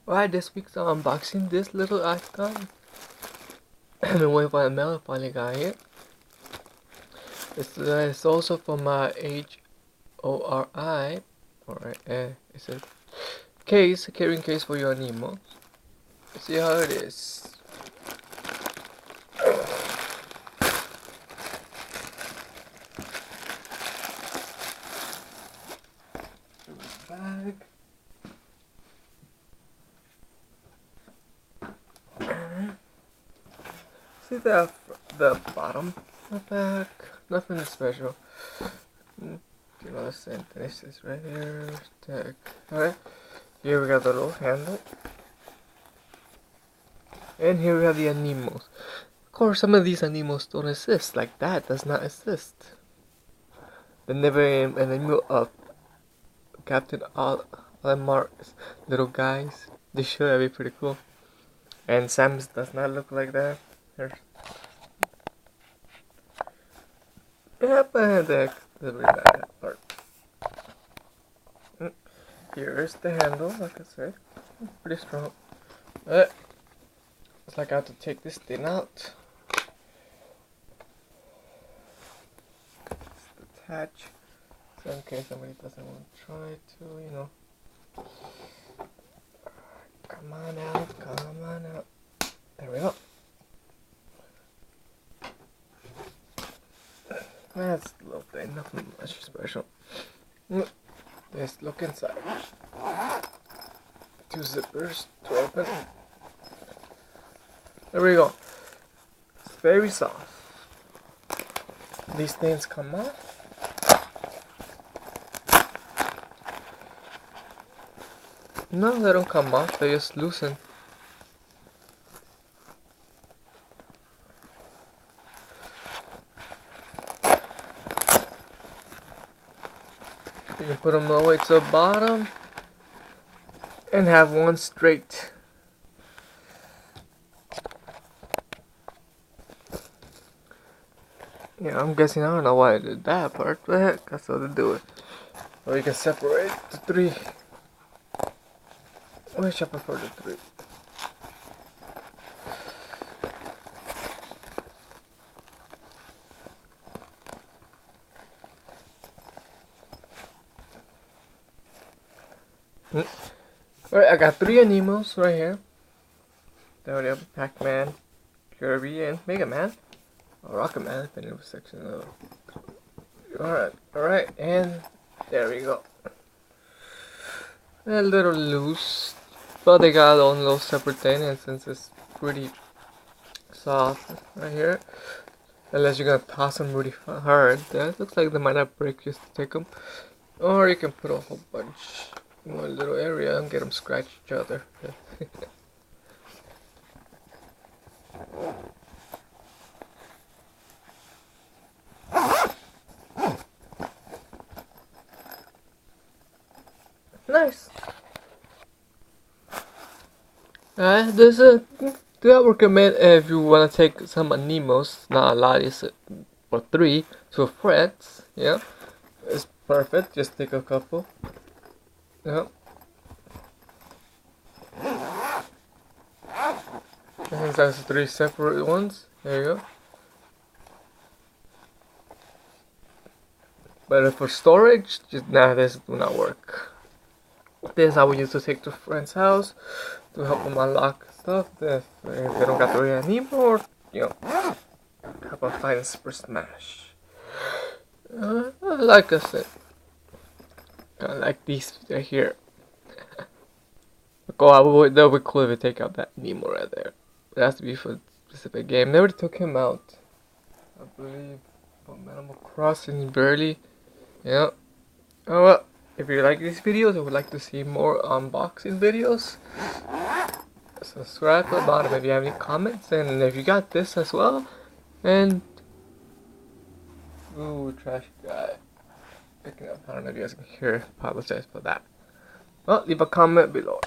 Alright, this week's unboxing this little icon. I've been waiting for the mail, finally got it. It's also from HORI, or it's a carrying case for your Amiibo. Let's see how it is. Bag. See the bottom of the bag, nothing special. You know, let's finish this right here. Tag. Alright, here we got the little handle. And here we have the Amiibos. Of course, some of these Amiibos don't assist, like that does not assist. The never an Amiibo of Captain Mark's little guys. They should be pretty cool. And Sam's does not look like that. Yeah, but that's really bad part. Here's the handle, like I said. Pretty strong. It's like I have to take this thing out. Just attach. So in case somebody doesn't want to try to, you know. Come on out, come on out. There we go. That's a little thing, nothing much special. Let's look inside. 2 zippers to open. There we go. It's very soft. These things come off. No, they don't come off, they just loosen. You can put them all the way to the bottom and have one straight. Yeah, I'm guessing, I don't know why I did that part, but heck, that's how they do it. Or you can separate the 3. Which I prefer the 3. Alright, I got 3 Amiibos right here. There we have Pac-Man, Kirby, and Mega Man. Or Rocket Man, depending on the section of. Alright, and there we go. A little loose, but they got their own little separate thing, and since it's pretty soft right here, unless you're gonna toss them really hard, that looks like they might not break just to take them. Or you can put a whole bunch in one little area and get them scratch each other. Nice. There's a. Do I recommend if you wanna take some Amiibos, not a lot, is for 3 to friends. Yeah, it's perfect. Just take a couple. Yeah. And that's 3 separate ones. There you go. But for storage, just this do not work. This I would use to take to a friend's house to help them unlock stuff. If they don't got the Amiibo, or you know, help them find Super Smash. Like I said, I like these right here. That would be cool if we take out that Nemo right there. It has to be for a specific game. They already took him out, I believe, from Animal Crossing barely. Yeah. Oh well. If you like these videos or would like to see more unboxing videos, subscribe to the bottom if you have any comments, and if you got this as well. And ooh, trash guy picking up. I don't know if you guys can hear. Apologize for that. Well, leave a comment below.